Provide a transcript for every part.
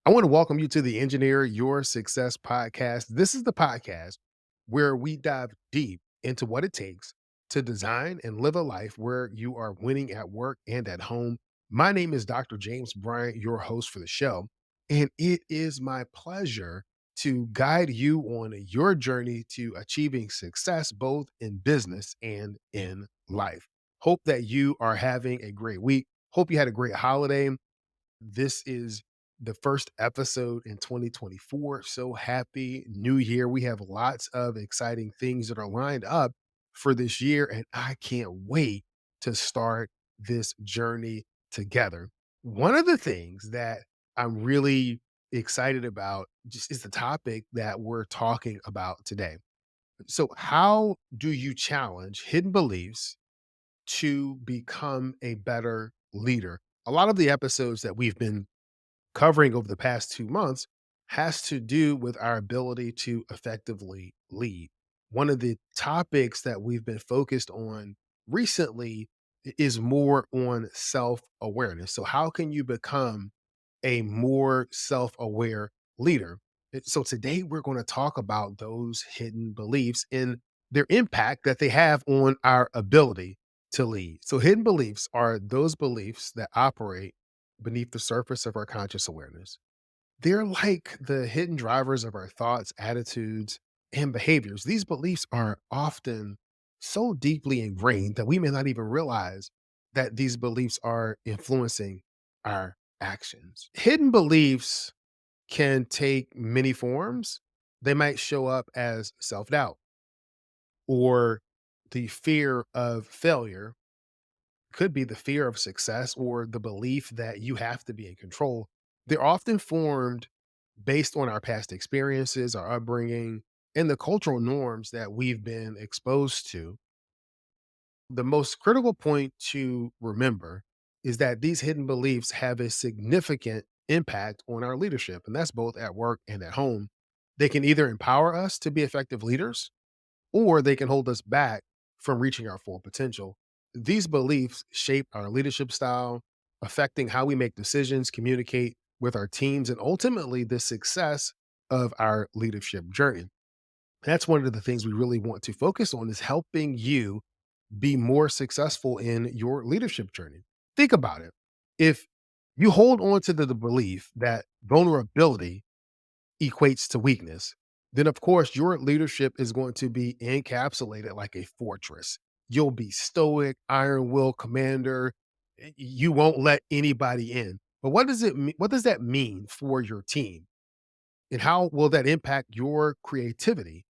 I want to welcome you to the Engineer Your Success podcast. This is the podcast where we dive deep into what it takes to design and live a life where you are winning at work and at home. My name is Dr. James Bryant, your host for the show, and it is my pleasure to guide you on your journey to achieving success both in business and in life. Hope that you are having a great week. Hope you had a great holiday. This is the first episode in 2024. So happy new year. We have lots of exciting things that are lined up for this year, and I can't wait to start this journey together. One of the things that I'm really excited about just is the topic that we're talking about today. So, how do you challenge hidden beliefs to become a better leader? A lot of the episodes that we've been covering over the past 2 months has to do with our ability to effectively lead. One of the topics that we've been focused on recently is more on self-awareness. So how can you become a more self-aware leader? So today we're going to talk about those hidden beliefs and their impact that they have on our ability to lead. So hidden beliefs are those beliefs that operate beneath the surface of our conscious awareness. They're like the hidden drivers of our thoughts, attitudes, and behaviors. These beliefs are often so deeply ingrained that we may not even realize that these beliefs are influencing our actions. Hidden beliefs can take many forms. They might show up as self doubt or the fear of failure, could be the fear of success or the belief that you have to be in control. They're often formed based on our past experiences, our upbringing, and the cultural norms that we've been exposed to. The most critical point to remember is that these hidden beliefs have a significant impact on our leadership, and that's both at work and at home. They can either empower us to be effective leaders or they can hold us back from reaching our full potential. These beliefs shape our leadership style, affecting how we make decisions, communicate with our teams, and ultimately the success of our leadership journey. That's one of the things we really want to focus on is helping you be more successful in your leadership journey. Think about it. If you hold on to the belief that vulnerability equates to weakness, then of course your leadership is going to be encapsulated like a fortress. You'll be stoic, iron will commander. You won't let anybody in. But what does it mean? What does that mean for your team? And how will that impact your creativity,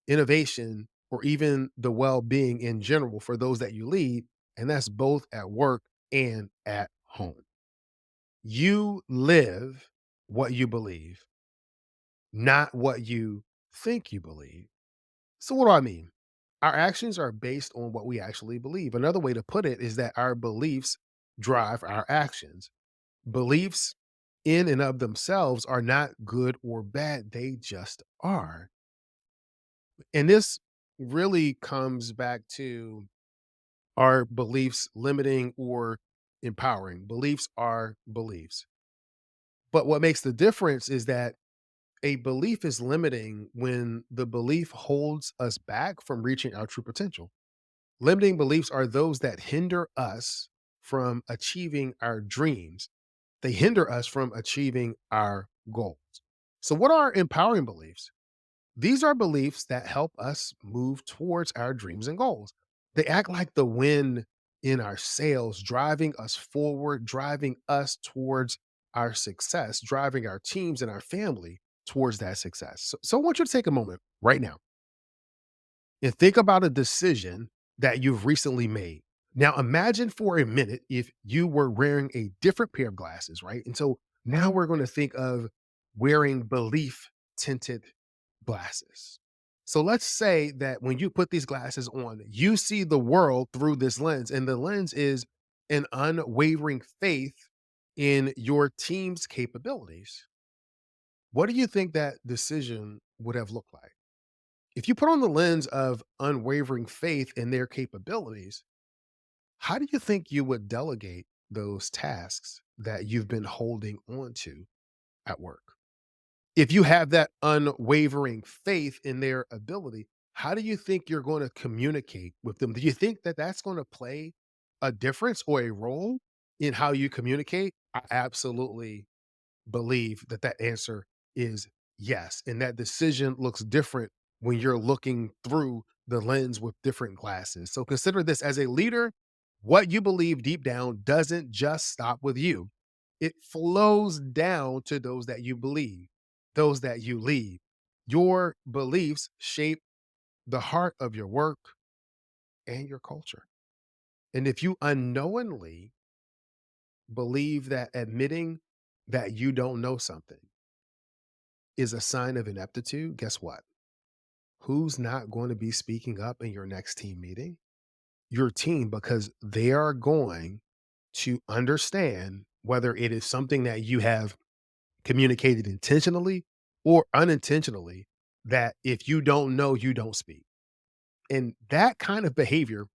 innovation, or even the well-being in general for those that you lead? And that's both at work and at home. You live what you believe, not what you think you believe. So, what do I mean? Our actions are based on what we actually believe. Another way to put it is that our beliefs drive our actions. Beliefs in and of themselves are not good or bad, they just are. And this really comes back to our beliefs limiting or empowering. Beliefs are beliefs. But what makes the difference is that a belief is limiting when the belief holds us back from reaching our true potential. Limiting beliefs are those that hinder us from achieving our dreams. They hinder us from achieving our goals. So, what are empowering beliefs? These are beliefs that help us move towards our dreams and goals. They act like the wind in our sails, driving us forward, driving us towards our success, driving our teams and our family towards that success. So I want you to take a moment right now and think about a decision that you've recently made. Now, imagine for a minute if you were wearing a different pair of glasses, right? And so now we're going to think of wearing belief tinted glasses. So let's say that when you put these glasses on, you see the world through this lens, and the lens is an unwavering faith in your team's capabilities. What do you think that decision would have looked like? If you put on the lens of unwavering faith in their capabilities, how do you think you would delegate those tasks that you've been holding on to? at work. If you have that unwavering faith in their ability, how do you think you're going to communicate with them? Do you think that that's going to play a difference or a role in how you communicate? I absolutely believe that that answer is yes. And that decision looks different when you're looking through the lens with different glasses. So consider this: as a leader, what you believe deep down doesn't just stop with you, it flows down to those that you believe, those that you lead. Your beliefs shape the heart of your work and your culture. And if you unknowingly believe that admitting that you don't know something is a sign of ineptitude, guess what? Who's not going to be speaking up in your next team meeting? Your team, because they are going to understand whether it is something that you have communicated intentionally or unintentionally, that if you don't know, you don't speak. And that kind of behavior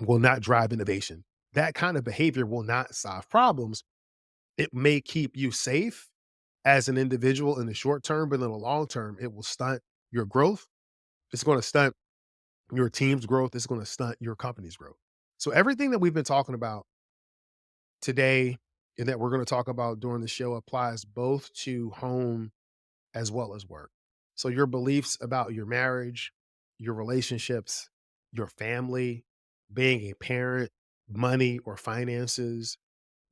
will not drive innovation. That kind of behavior will not solve problems. It may keep you safe as an individual in the short term, but in the long term, it will stunt your growth. It's going to stunt your team's growth. It's going to stunt your company's growth. So everything that we've been talking about today and that we're going to talk about during the show applies both to home as well as work. So your beliefs about your marriage, your relationships, your family, being a parent, money or finances,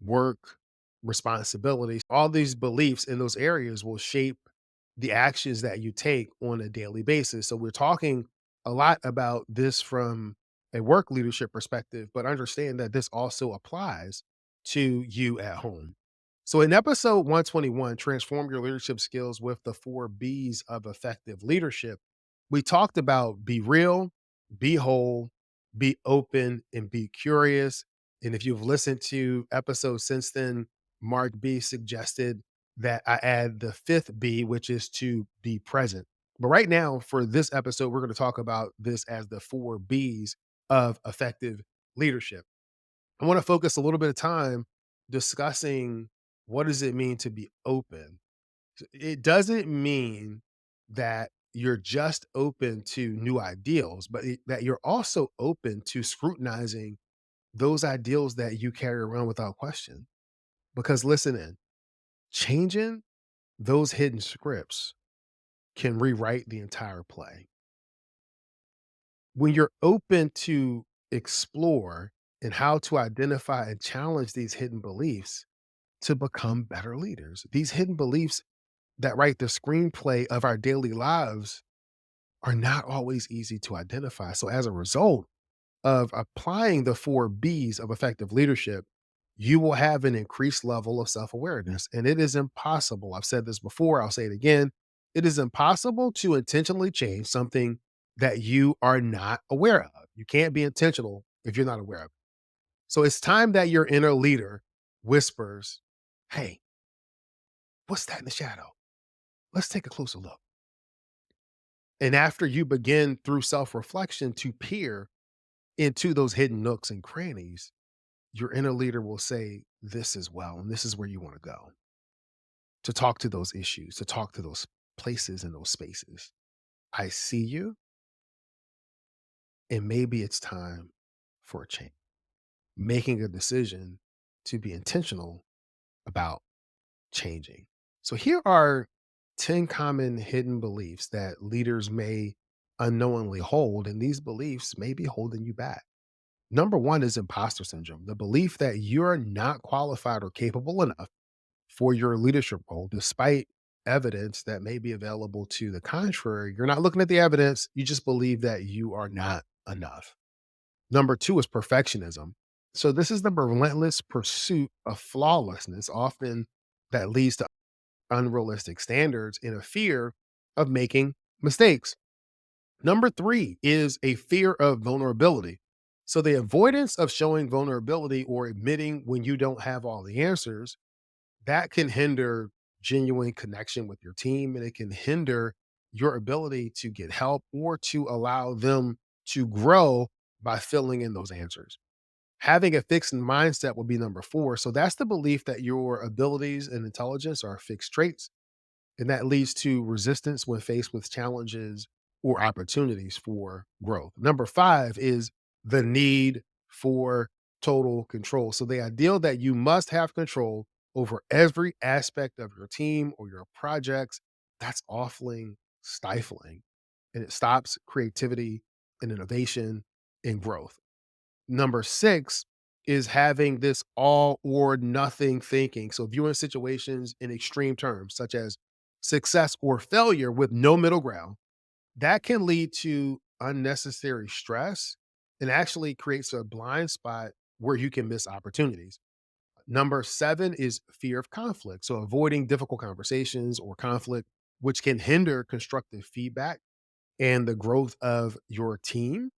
work, responsibilities, all these beliefs in those areas will shape the actions that you take on a daily basis. So we're talking a lot about this from a work leadership perspective, but understand that this also applies to you at home. So in episode 121, Transform Your Leadership Skills with the 4 B's of Effective Leadership, we talked about be real, be whole, be open, and be curious. And if you've listened to episodes since then, Mark B suggested that I add the 5th B, which is to be present. But right now, for this episode, we're going to talk about this as the 4 B's of effective leadership. I want to focus a little bit of time discussing what does it mean to be open. It doesn't mean that you're just open to new ideals, but that you're also open to scrutinizing those ideals that you carry around without question. Because listen in, changing those hidden scripts can rewrite the entire play. When you're open to explore and how to identify and challenge these hidden beliefs to become better leaders, these hidden beliefs that write the screenplay of our daily lives are not always easy to identify. So, as a result of applying the 4 B's of effective leadership, you will have an increased level of self awareness. And it is impossible. I've said this before, I'll say it again. It is impossible to intentionally change something that you are not aware of. You can't be intentional if you're not aware of it. So, it's time that your inner leader whispers, "Hey, what's that in the shadow? Let's take a closer look." And after you begin through self reflection to peer into those hidden nooks and crannies, your inner leader will say, "This is well, and this is where you want to go to talk to those issues, to talk to those places and those spaces. I see you, and maybe it's time for a change." Making a decision to be intentional about changing. So, here are 10 common hidden beliefs that leaders may unknowingly hold, and these beliefs may be holding you back. Number one is imposter syndrome, the belief that you're not qualified or capable enough for your leadership role, despite evidence that may be available to the contrary. You're not looking at the evidence, you just believe that you are not enough. Number two is perfectionism. So, this is the relentless pursuit of flawlessness, often that leads to unrealistic standards and a fear of making mistakes. Number three is a fear of vulnerability. So, the avoidance of showing vulnerability or admitting when you don't have all the answers, that can hinder genuine connection with your team, and it can hinder your ability to get help or to allow them to grow by filling in those answers. Having a fixed mindset would be number 4. So that's the belief that your abilities and intelligence are fixed traits, and that leads to resistance when faced with challenges or opportunities for growth. Number 5 is the need for total control. So the ideal that you must have control over every aspect of your team or your projects, that's awfully stifling, and it stops creativity and innovation and growth. Number 6 is having this all or nothing thinking. So viewing situations in extreme terms, such as success or failure with no middle ground, that can lead to unnecessary stress and actually creates a blind spot where you can miss opportunities. Number 7 is fear of conflict. So avoiding difficult conversations or conflict, which can hinder constructive feedback and the growth of your team.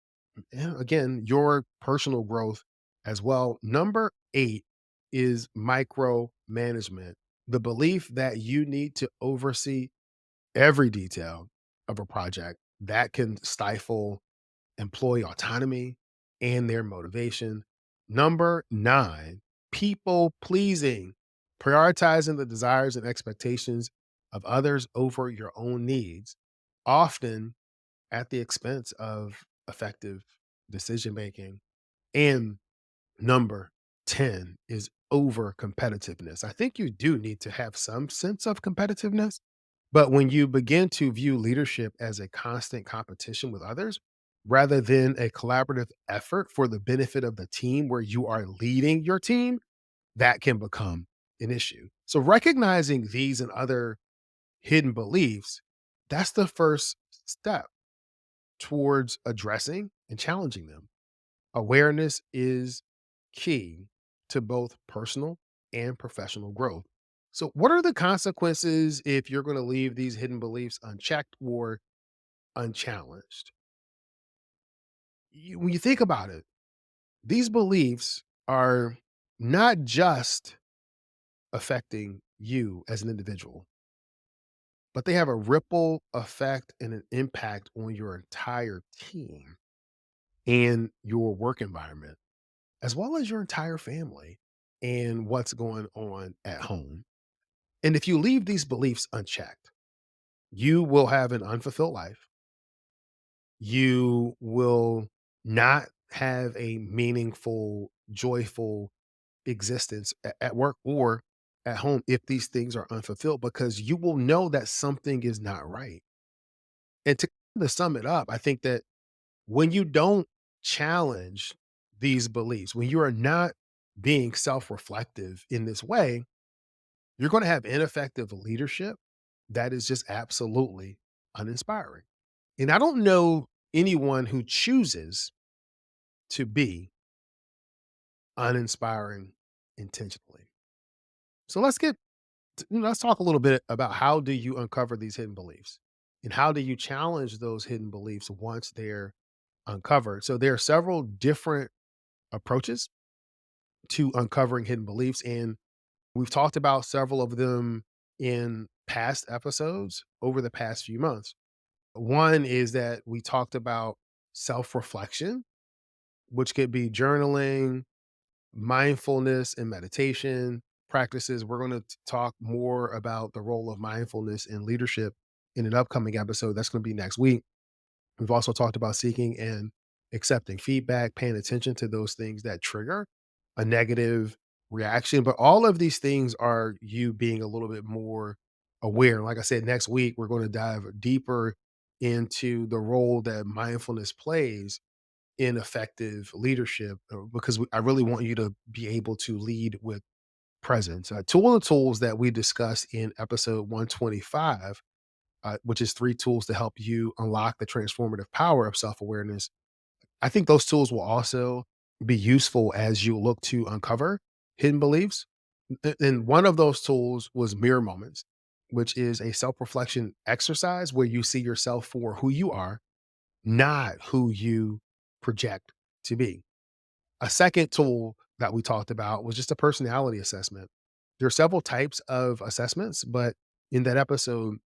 And again, your personal growth as well. Number 8 is micromanagement, the belief that you need to oversee every detail of a project that can stifle employee autonomy and their motivation. Number 9, people pleasing, prioritizing the desires and expectations of others over your own needs, often at the expense of effective decision making. And number 10 is over competitiveness. I think you do need to have some sense of competitiveness, but when you begin to view leadership as a constant competition with others rather than a collaborative effort for the benefit of the team where you are leading your team, that can become an issue. So recognizing these and other hidden beliefs, that's the first step towards addressing and challenging them. Awareness is key to both personal and professional growth. So, what are the consequences if you're going to leave these hidden beliefs unchecked or unchallenged? When you think about it, these beliefs are not just affecting you as an individual, but they have a ripple effect and an impact on your entire team and your work environment, as well as your entire family and what's going on at home. And if you leave these beliefs unchecked, you will have an unfulfilled life. You will not have a meaningful, joyful existence at work or at home if these things are unfulfilled, because you will know that something is not right. And to sum it up, I think that when you don't challenge these beliefs, when you are not being self reflective in this way, you're going to have ineffective leadership that is just absolutely uninspiring. And I don't know anyone who chooses to be uninspiring intentionally. So let's talk a little bit about how do you uncover these hidden beliefs and how do you challenge those hidden beliefs once they're uncovered. So there are several different approaches to uncovering hidden beliefs, and we've talked about several of them in past episodes over the past few months. One is that we talked about self reflection, which could be journaling, mindfulness, and meditation practices. We're going to talk more about the role of mindfulness in leadership in an upcoming episode. That's going to be next week. We've also talked about seeking and accepting feedback, paying attention to those things that trigger a negative reaction. But all of these things are you being a little bit more aware. Like I said, next week, we're going to dive deeper into the role that mindfulness plays in effective leadership because I really want you to be able to lead with presence. Two of the tools that we discussed in episode 125, which is 3 tools to help you unlock the transformative power of self awareness. I think those tools will also be useful as you look to uncover hidden beliefs. And one of those tools was mirror moments, which is a self reflection exercise where you see yourself for who you are, not who you project to be. A second tool that we talked about was just a personality assessment. There are several types of assessments, but in that episode,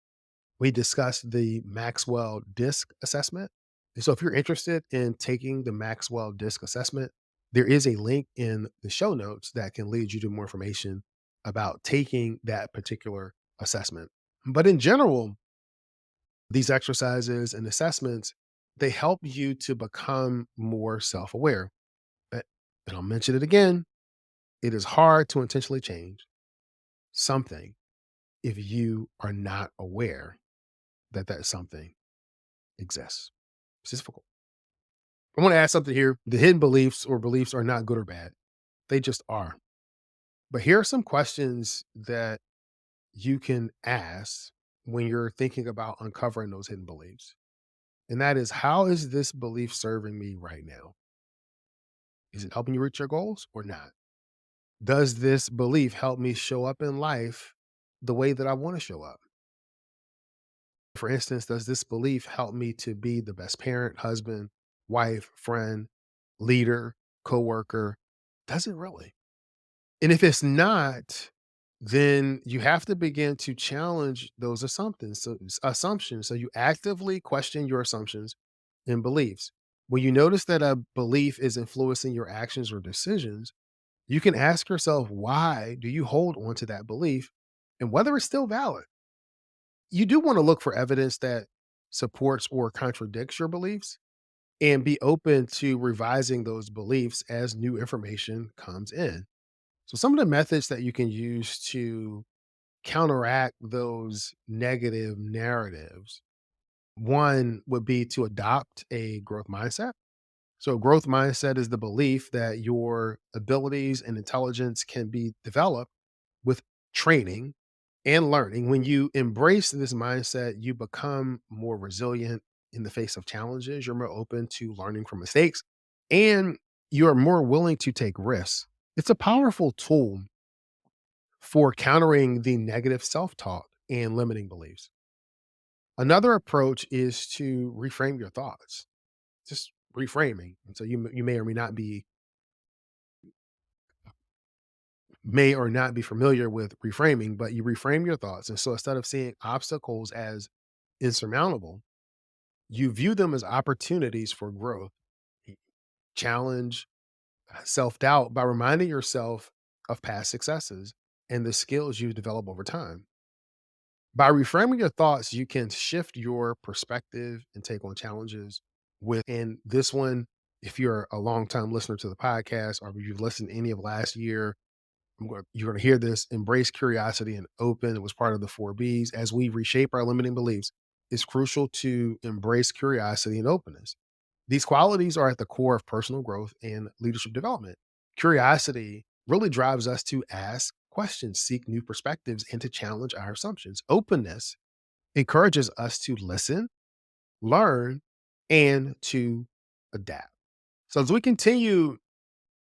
we discussed the Maxwell DISC assessment. And so if you're interested in taking the Maxwell DISC assessment, There is a link in the show notes that can lead you to more information about taking that particular assessment. But in general, these exercises and assessments, they help you to become more self-aware. Uh, And I'll mention it again. It is hard to intentionally change something if you are not aware that that something exists. It's just difficult. I want to add something here. The hidden beliefs or beliefs are not good or bad. They just are. But here are some questions that you can ask when you're thinking about uncovering those hidden beliefs. And that is, how is this belief serving me right now? Is it helping you reach your goals or not? Does this belief help me show up in life the way that I want to show up? For instance, does this belief help me to be the best parent, husband, wife, friend, leader, coworker? Does it really? And if it's not, then you have to begin to challenge those assumptions. So you actively question your assumptions and beliefs. When you notice that a belief is influencing your actions or decisions, you can ask yourself, why do you hold on to that belief and whether it's still valid? You do want to look for evidence that supports or contradicts your beliefs and be open to revising those beliefs as new information comes in. So, some of the methods that you can use to counteract those negative narratives, one would be to adopt a growth mindset. So, growth mindset is the belief that your abilities and intelligence can be developed with training and learning. When you embrace this mindset, you become more resilient in the face of challenges. You're more open to learning from mistakes and you're more willing to take risks. It's a powerful tool for countering the negative self talk and limiting beliefs. Another approach is to reframe your thoughts, just reframing. And so you may or not be familiar with reframing, but you reframe your thoughts. And so instead of seeing obstacles as insurmountable, you view them as opportunities for growth, challenge, self doubt by reminding yourself of past successes and the skills you've developed over time. By reframing your thoughts, you can shift your perspective and take on challenges with, and this one, if you're a long time listener to the podcast or if you've listened any of last year, you're going to hear this: embrace curiosity and open. It was part of the 4 B's. As we reshape our limiting beliefs, it's crucial to embrace curiosity and openness. These qualities are at the core of personal growth and leadership development. Curiosity really drives us to ask questions, seek new perspectives, and to challenge our assumptions. Openness encourages us to listen, learn, and to adapt. So, as we continue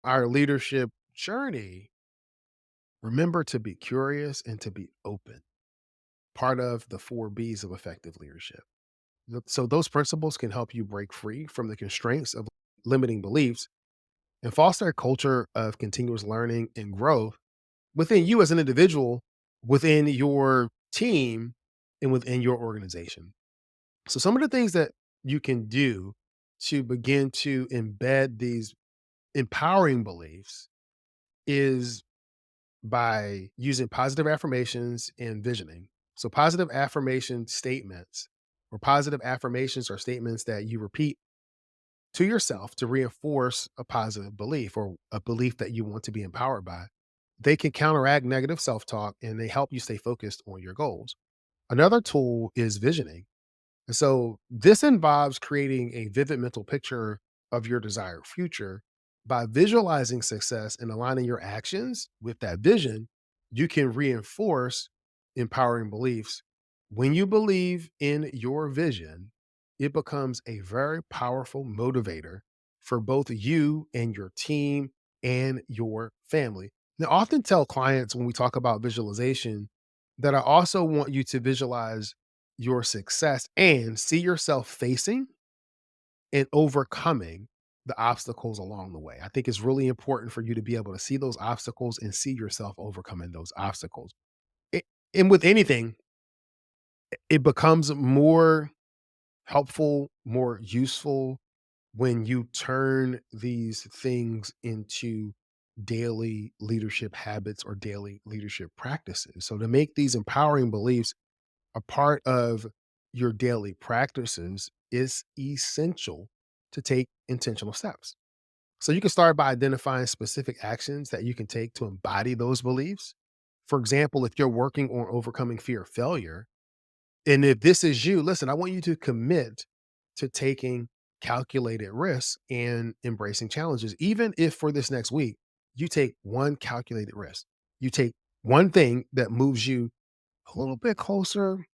our leadership journey, remember to be curious and to be open, part of the 4 B's of effective leadership. So, those principles can help you break free from the constraints of limiting beliefs and foster a culture of continuous learning and growth within you as an individual, within your team, and within your organization. So, some of the things that you can do to begin to embed these empowering beliefs is by using positive affirmations and visioning. So, positive affirmation statements or positive affirmations are statements that you repeat to yourself to reinforce a positive belief or a belief that you want to be empowered by. They can counteract negative self talk and they help you stay focused on your goals. Another tool is visioning. And so this involves creating a vivid mental picture of your desired future. By visualizing success and aligning your actions with that vision, you can reinforce empowering beliefs. When you believe in your vision, it becomes a very powerful motivator for both you and your team and your family. Now, I often tell clients when we talk about visualization that I also want you to visualize your success and see yourself facing and overcoming the obstacles along the way. I think it's really important for you to be able to see those obstacles and see yourself overcoming those obstacles. It, and with anything, it becomes more helpful, more useful, when you turn these things into daily leadership habits or daily leadership practices. So, to make these empowering beliefs a part of your daily practices is essential to take intentional steps. So, you can start by identifying specific actions that you can take to embody those beliefs. For example, if you're working on overcoming fear of failure, and if this is you, listen, I want you to commit to taking calculated risks and embracing challenges. Even if for this next week, you take one calculated risk, you take one thing that moves you a little bit closer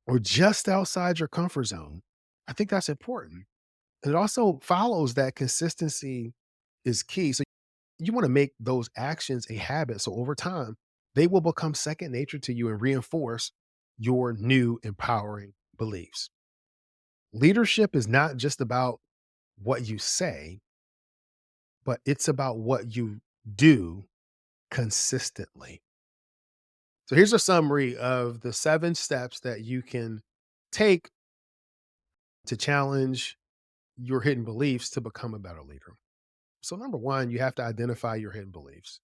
or just outside your comfort zone. I think that's important. And it also follows that consistency is key. So you want to make those actions a habit. So over time, they will become second nature to you and reinforce your new empowering beliefs. Leadership is not just about what you say, but it's about what you do consistently. So here's a summary of the 7 steps that you can take to challenge your hidden beliefs to become a better leader. So, number one, you have to identify your hidden beliefs.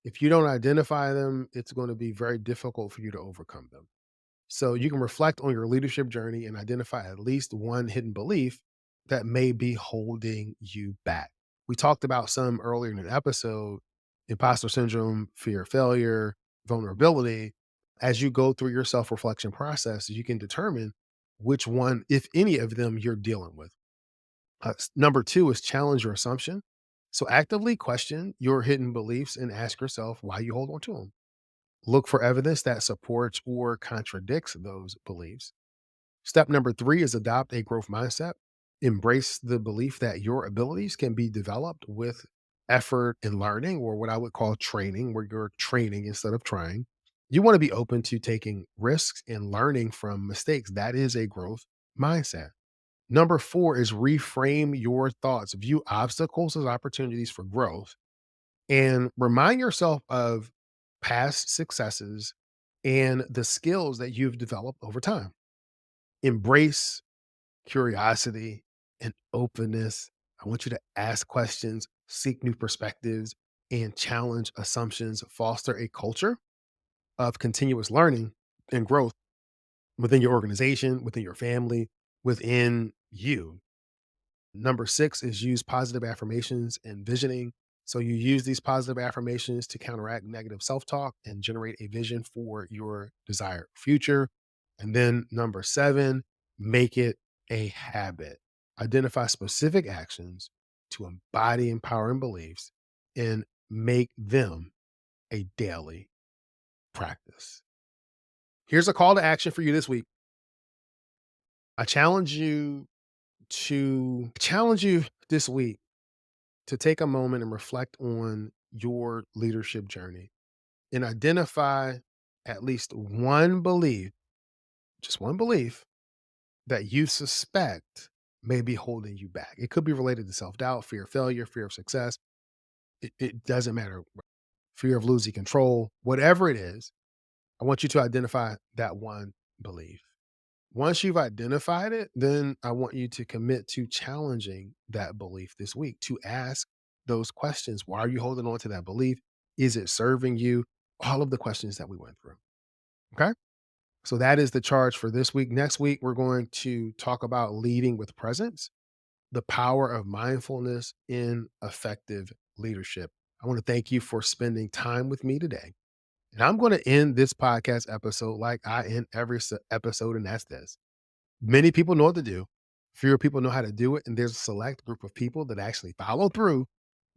If you don't identify them, it's going to be very difficult for you to overcome them. So you can reflect on your leadership journey and identify at least one hidden belief that may be holding you back. We talked about some earlier in an episode: imposter syndrome, fear of failure, vulnerability. As you go through your self reflection process, you can determine which one, if any of them, you're dealing with. Number two is challenge your assumption. So actively question your hidden beliefs and ask yourself why you hold on to them. Look for evidence that supports or contradicts those beliefs. Step number three is adopt a growth mindset. Embrace the belief that your abilities can be developed with effort and learning, or what I would call training, where you're training instead of trying. You want to be open to taking risks and learning from mistakes. That is a growth mindset. Number four is reframe your thoughts. View obstacles as opportunities for growth and remind yourself of past successes and the skills that you've developed over time. Embrace curiosity and openness. I want you to ask questions, seek new perspectives, and challenge assumptions. Foster a culture of continuous learning and growth within your organization, within your family, within you. Number six is use positive affirmations and visioning. So you use these positive affirmations to counteract negative self talk and generate a vision for your desired future. And then number seven, make it a habit. Identify specific actions to embody empowering beliefs and make them a daily practice. Here's a call to action for you this week. I challenge you this week to take a moment and reflect on your leadership journey and identify at least one belief, just one belief that you suspect may be holding you back. It could be related to self doubt, fear of failure, fear of success. It doesn't matter. Fear of losing control, whatever it is. I want you to identify that one belief. Once you've identified it, then I want you to commit to challenging that belief this week, to ask those questions. Why are you holding on to that belief? Is it serving you? All of the questions that we went through. Okay. So that is the charge for this week. Next week, we're going to talk about leading with presence, the power of mindfulness in effective leadership. I want to thank you for spending time with me today. And I'm going to end this podcast episode like I end every episode, and that's this: many people know what to do. Fewer people know how to do it. And there's a select group of people that actually follow through,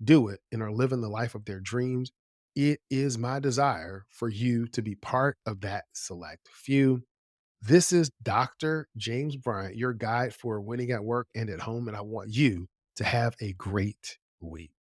do it, and are living the life of their dreams. It is my desire for you to be part of that select few. This is Dr. James Bryant, your guide for winning at work and at home. And I want you to have a great week.